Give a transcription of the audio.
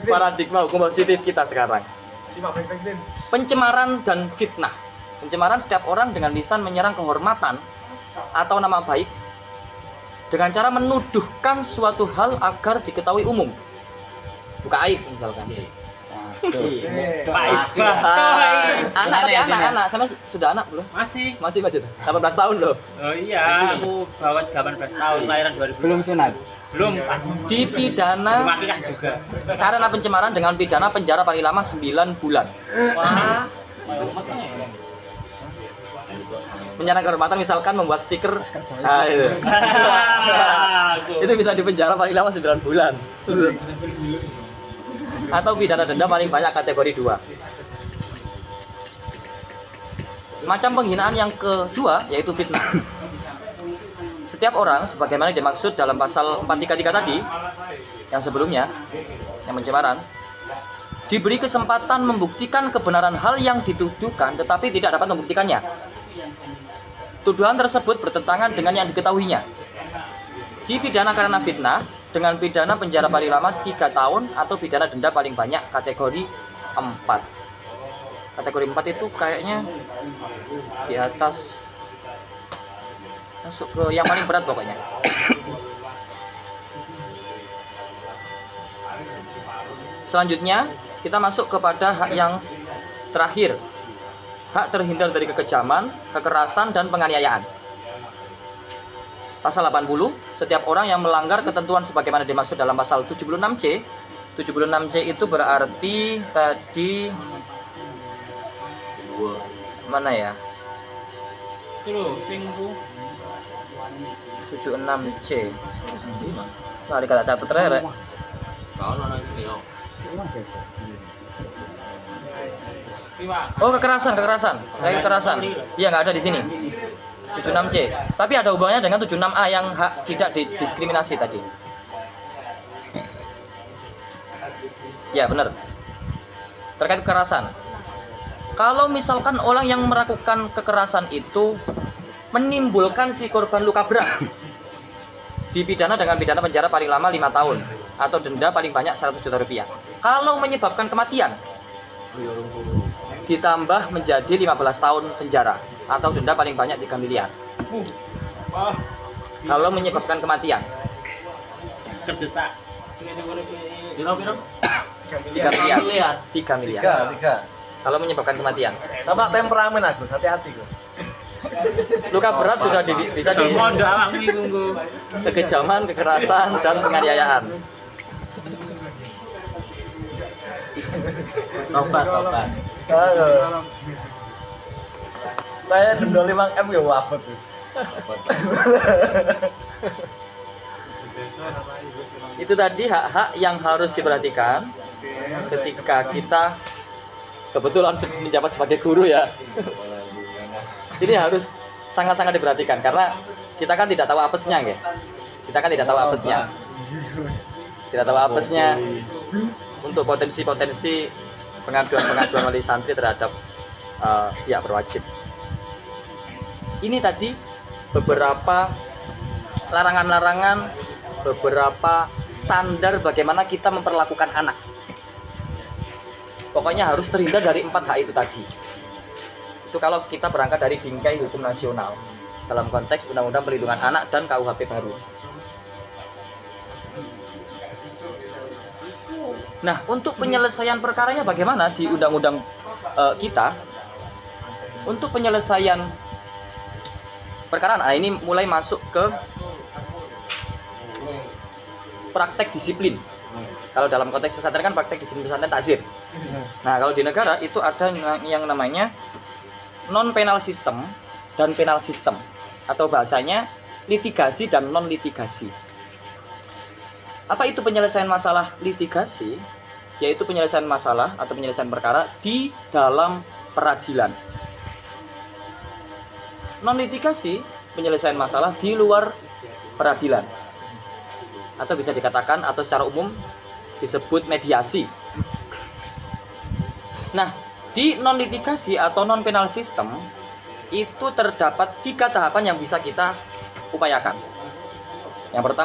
paradigma hukum positif kita sekarang. Pencemaran dan fitnah. Pencemaran setiap orang dengan lisan menyerang kehormatan atau nama baik dengan cara menuduhkan suatu hal agar diketahui umum. Buka aib misalkan. Pak Isbah. Anak sama sudah anak belum? Masih 18 tahun loh. Oh iya, aku bawa 18 tahun, lahiran 2000. Belum sunat. Belum, Pak. Dipidana Akikah juga. karena pencemaran dengan pidana penjara paling lama 9 bulan. Wah. Menyerang kehormatan misalkan membuat stiker. Nah, itu. Itu bisa dipenjara paling lama 9 bulan. Atau pidana denda paling banyak kategori 2. Macam penghinaan yang kedua yaitu fitnah. Setiap orang sebagaimana dimaksud dalam pasal 433 tadi yang sebelumnya, yang pencemaran, diberi kesempatan membuktikan kebenaran hal yang dituduhkan tetapi tidak dapat membuktikannya. Tuduhan tersebut bertentangan dengan yang diketahuinya. Dipidana karena fitnah dengan pidana penjara paling lama 3 tahun atau pidana denda paling banyak kategori 4. Kategori 4 itu kayaknya di atas, masuk ke yang paling berat pokoknya. Selanjutnya kita masuk kepada hak yang terakhir. Hak terhindar dari kekejaman, kekerasan, dan penganiayaan. Pasal 80, setiap orang yang melanggar ketentuan sebagaimana dimaksud dalam pasal 76C. 76C itu berarti tadi mana ya? Itu loh, sing ku. 76C. Nah, dikata dapat rek. Oh, kekerasan. Kekerasan. Iya, nggak ada di sini. 76C. Tapi ada hubungannya dengan 76A yang hak tidak didiskriminasi tadi. Ya, benar. Terkait kekerasan. Kalau misalkan orang yang melakukan kekerasan itu menimbulkan si korban luka berat, dipidana dengan pidana penjara paling lama 5 tahun atau denda paling banyak 100 juta rupiah. Kalau menyebabkan kematian, ditambah menjadi 15 tahun penjara atau denda paling banyak 3 miliar. Kalau menyebabkan kematian, Kerdesak. Piro-piro? 3 miliar. 3 miliar. 3. Kalau menyebabkan kematian. Tambah temperamen aku, hati-hati kok. Luka berat sudah bisa di Mondok awakmu iki nggo. kekejaman, kekerasan, dan penganiayaan. Tobat. Saya denda 5M ya wabet. Itu tadi hak-hak yang harus diperhatikan ketika kita kebetulan menjabat sebagai guru ya. Ini harus sangat-sangat diperhatikan karena kita kan tidak tahu apesnya ya. Tidak tahu apesnya untuk potensi-potensi pengaduan oleh santri terhadap pihak berwajib. Ini tadi beberapa larangan-larangan, beberapa standar bagaimana kita memperlakukan anak. Pokoknya harus terhindar dari 4 hak itu tadi. Itu kalau kita berangkat dari bingkai hukum nasional dalam konteks Undang-Undang Perlindungan Anak dan KUHP baru. Nah, untuk penyelesaian perkaranya bagaimana di undang-undang kita? Untuk penyelesaian perkara, nah ini mulai masuk ke praktek disiplin. Kalau dalam konteks pesantren kan praktek disiplin pesantren takzir. Nah, kalau di negara itu ada yang namanya non penal system dan penal system, atau bahasanya litigasi dan non litigasi. Apa itu penyelesaian masalah litigasi? Yaitu penyelesaian masalah atau penyelesaian perkara di dalam peradilan. Non litigasi, penyelesaian masalah di luar peradilan, atau bisa dikatakan atau secara umum disebut mediasi. Nah, di non litigasi atau non penal system itu terdapat 3 tahapan yang bisa kita upayakan. Yang pertama